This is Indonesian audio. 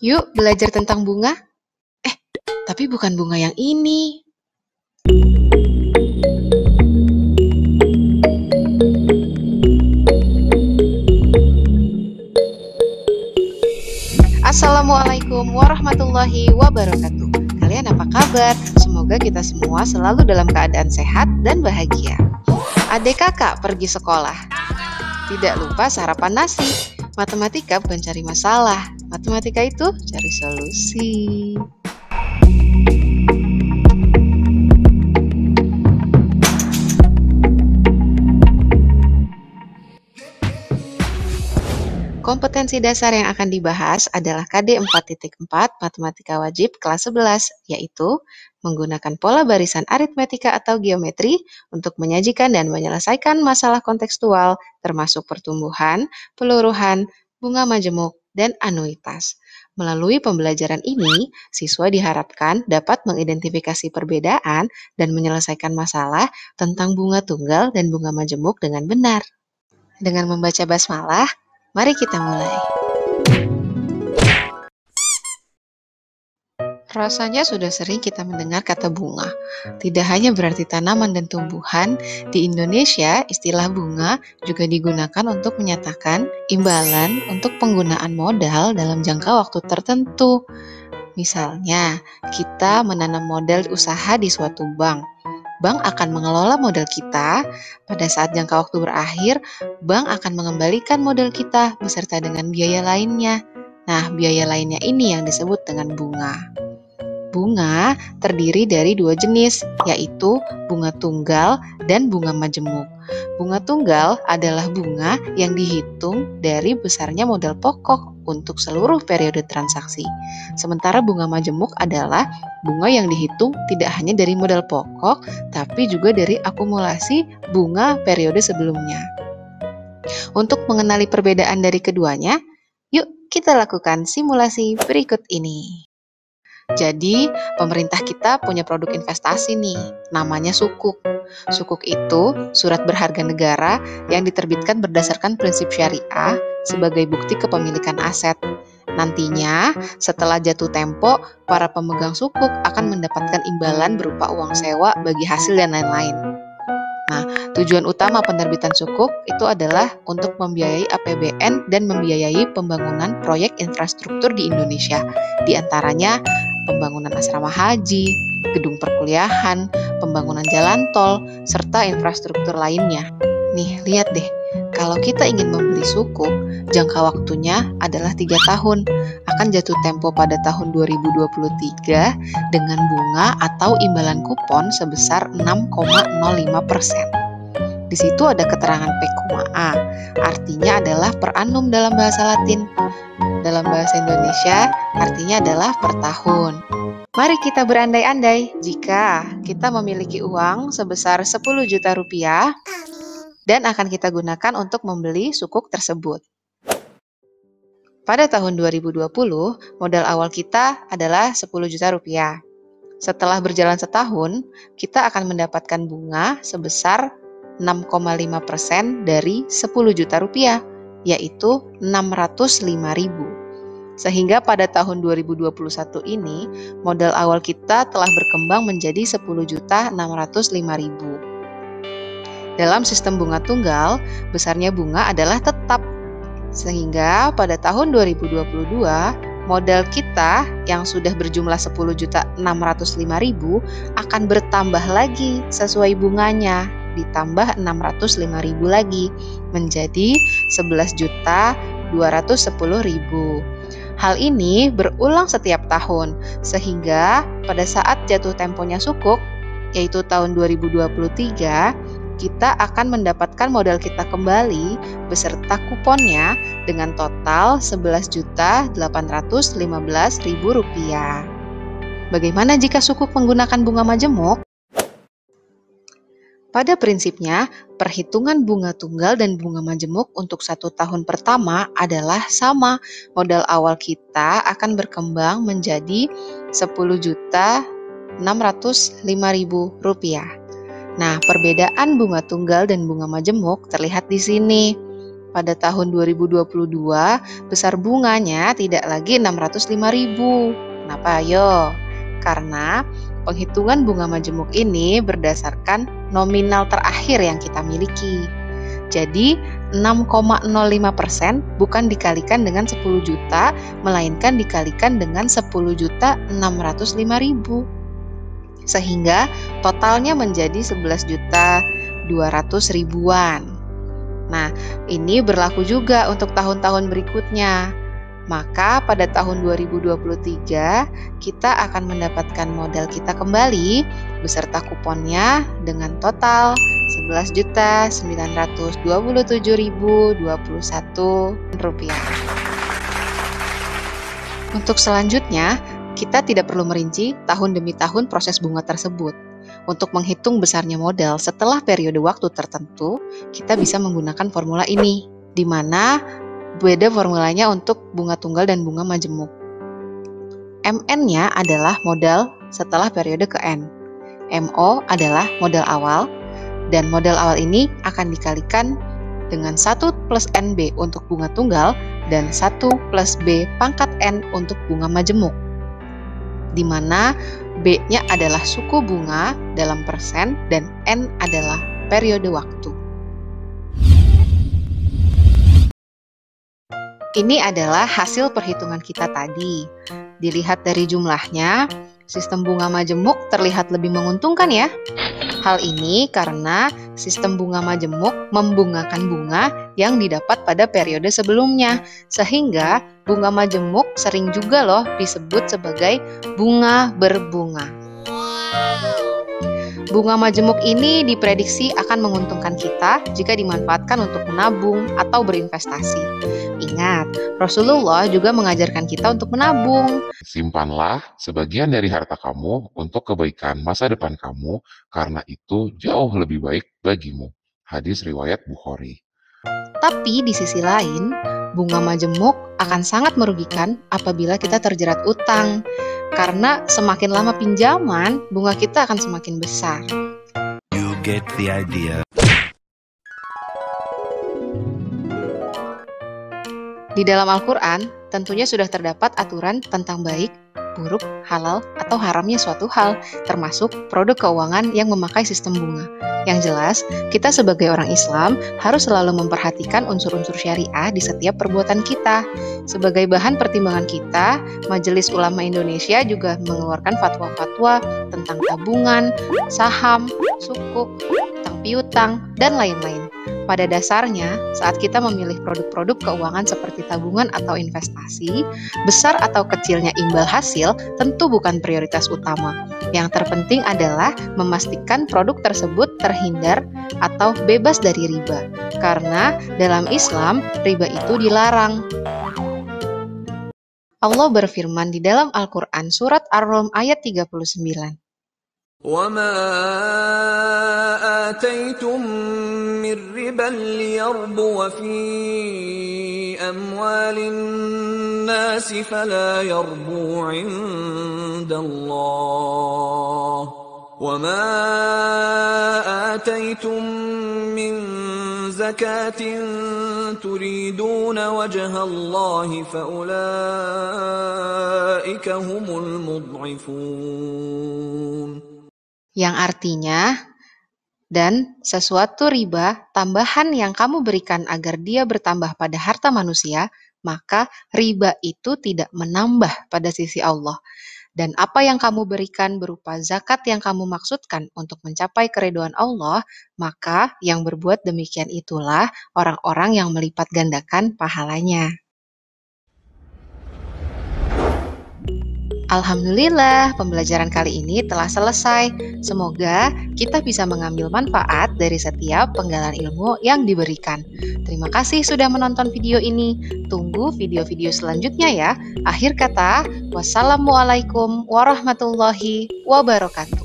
Yuk belajar tentang bunga. Eh, tapi bukan bunga yang ini. Assalamualaikum warahmatullahi wabarakatuh. Kalian apa kabar? Semoga kita semua selalu dalam keadaan sehat dan bahagia. Adik kakak pergi sekolah. Tidak lupa sarapan nasi. Matematika bukan cari masalah. Matematika itu cari solusi. Kompetensi dasar yang akan dibahas adalah KD 4.4 Matematika Wajib kelas 11, yaitu menggunakan pola barisan aritmetika atau geometri untuk menyajikan dan menyelesaikan masalah kontekstual termasuk pertumbuhan, peluruhan, bunga majemuk, dan anuitas. Melalui pembelajaran ini, siswa diharapkan dapat mengidentifikasi perbedaan dan menyelesaikan masalah tentang bunga tunggal dan bunga majemuk dengan benar. Dengan membaca basmalah, mari kita mulai. Rasanya sudah sering kita mendengar kata bunga. Tidak hanya berarti tanaman dan tumbuhan, di Indonesia istilah bunga juga digunakan untuk menyatakan imbalan untuk penggunaan modal dalam jangka waktu tertentu. Misalnya, kita menanam modal usaha di suatu bank. Bank akan mengelola modal kita. Pada saat jangka waktu berakhir, bank akan mengembalikan modal kita beserta dengan biaya lainnya. Nah, biaya lainnya ini yang disebut dengan bunga. Bunga terdiri dari dua jenis, yaitu bunga tunggal dan bunga majemuk. Bunga tunggal adalah bunga yang dihitung dari besarnya modal pokok untuk seluruh periode transaksi. Sementara bunga majemuk adalah bunga yang dihitung tidak hanya dari modal pokok, tapi juga dari akumulasi bunga periode sebelumnya. Untuk mengenali perbedaan dari keduanya, yuk kita lakukan simulasi berikut ini. Jadi, pemerintah kita punya produk investasi nih, namanya sukuk. Sukuk itu surat berharga negara yang diterbitkan berdasarkan prinsip syariah sebagai bukti kepemilikan aset. Nantinya, setelah jatuh tempo, para pemegang sukuk akan mendapatkan imbalan berupa uang sewa bagi hasil dan lain-lain. Nah, tujuan utama penerbitan sukuk itu adalah untuk membiayai APBN dan membiayai pembangunan proyek infrastruktur di Indonesia, di antaranya pembangunan asrama haji, gedung perkuliahan, pembangunan jalan tol, serta infrastruktur lainnya. Nih, lihat deh, kalau kita ingin membeli sukuk, jangka waktunya adalah 3 tahun, akan jatuh tempo pada tahun 2023 dengan bunga atau imbalan kupon sebesar 6,05%. Di situ ada keterangan P,A, artinya adalah per annum dalam bahasa Latin. Dalam bahasa Indonesia, artinya adalah per tahun. Mari kita berandai-andai jika kita memiliki uang sebesar 10 juta rupiah dan akan kita gunakan untuk membeli sukuk tersebut. Pada tahun 2020, modal awal kita adalah 10 juta rupiah. Setelah berjalan setahun, kita akan mendapatkan bunga sebesar 6,5% dari 10 juta rupiah, yaitu 605.000. Sehingga pada tahun 2021 ini, modal awal kita telah berkembang menjadi 10.605.000. Dalam sistem bunga tunggal, besarnya bunga adalah tetap. Sehingga pada tahun 2022, modal kita yang sudah berjumlah 10.605.000 akan bertambah lagi sesuai bunganya, ditambah 605.000 lagi menjadi 11.210.000. Hal ini berulang setiap tahun, sehingga pada saat jatuh temponya sukuk, yaitu tahun 2023, kita akan mendapatkan modal kita kembali beserta kuponnya dengan total 11.815.000 rupiah. Bagaimana jika sukuk menggunakan bunga majemuk? Pada prinsipnya, perhitungan bunga tunggal dan bunga majemuk untuk 1 tahun pertama adalah sama. Modal awal kita akan berkembang menjadi 10.605.000 rupiah. Nah, perbedaan bunga tunggal dan bunga majemuk terlihat di sini. pada tahun 2022 besar bunganya tidak lagi 605.000. Kenapa ayo? Karena penghitungan bunga majemuk ini berdasarkan nominal terakhir yang kita miliki. Jadi 6,05% bukan dikalikan dengan 10 juta, melainkan dikalikan dengan 10.605.000. Sehingga totalnya menjadi 11.200.000-an. Nah, ini berlaku juga untuk tahun-tahun berikutnya. Maka pada tahun 2023 kita akan mendapatkan modal kita kembali beserta kuponnya dengan total 11.927.021 rupiah. Untuk selanjutnya, kita tidak perlu merinci tahun demi tahun proses bunga tersebut. Untuk menghitung besarnya modal setelah periode waktu tertentu, kita bisa menggunakan formula ini, di mana beda formulanya untuk bunga tunggal dan bunga majemuk. MN-nya adalah modal setelah periode ke N. MO adalah modal awal, dan modal awal ini akan dikalikan dengan 1 plus NB untuk bunga tunggal dan 1 plus B pangkat N untuk bunga majemuk, di mana B-nya adalah suku bunga dalam persen dan N adalah periode waktu. Ini adalah hasil perhitungan kita tadi. Dilihat dari jumlahnya, sistem bunga majemuk terlihat lebih menguntungkan ya. Hal ini karena sistem bunga majemuk membungakan bunga yang didapat pada periode sebelumnya, sehingga bunga majemuk sering juga loh disebut sebagai bunga berbunga. Bunga majemuk ini diprediksi akan menguntungkan kita jika dimanfaatkan untuk menabung atau berinvestasi. Ingat, Rasulullah juga mengajarkan kita untuk menabung. Simpanlah sebagian dari harta kamu untuk kebaikan masa depan kamu, karena itu jauh lebih baik bagimu. Hadis riwayat Bukhari. Tapi di sisi lain, bunga majemuk akan sangat merugikan apabila kita terjerat utang. Karena semakin lama pinjaman, bunga kita akan semakin besar. You get the idea. Di dalam Al-Quran, tentunya sudah terdapat aturan tentang baik, buruk, halal, atau haramnya suatu hal, termasuk produk keuangan yang memakai sistem bunga. Yang jelas, kita sebagai orang Islam harus selalu memperhatikan unsur-unsur syariah di setiap perbuatan kita. Sebagai bahan pertimbangan kita, Majelis Ulama Indonesia juga mengeluarkan fatwa-fatwa tentang tabungan, saham, sukuk, utang piutang, dan lain-lain. Pada dasarnya, saat kita memilih produk-produk keuangan seperti tabungan atau investasi, besar atau kecilnya imbal hasil tentu bukan prioritas utama. Yang terpenting adalah memastikan produk tersebut terhindar atau bebas dari riba. Karena dalam Islam, riba itu dilarang. Allah berfirman di dalam Al-Quran surat Ar-Rum ayat 39. وَمَا آتَيْتُم مِّن رِّبًا لِّيَرْبُوَ فِي أَمْوَالِ النَّاسِ فَلَا يَرْبُو عِندَ اللَّهِ وَمَا آتَيْتُم مِّن زَكَاةٍ تُرِيدُونَ وَجْهَ اللَّهِ فَأُولَٰئِكَ هُمُ الْمُضْعِفُونَ. Yang artinya, dan sesuatu riba tambahan yang kamu berikan agar dia bertambah pada harta manusia, maka riba itu tidak menambah pada sisi Allah. Dan apa yang kamu berikan berupa zakat yang kamu maksudkan untuk mencapai keridhaan Allah, maka yang berbuat demikian itulah orang-orang yang melipat gandakan pahalanya. Alhamdulillah, pembelajaran kali ini telah selesai. Semoga kita bisa mengambil manfaat dari setiap penggalan ilmu yang diberikan. Terima kasih sudah menonton video ini. Tunggu video-video selanjutnya ya. Akhir kata, wassalamualaikum warahmatullahi wabarakatuh.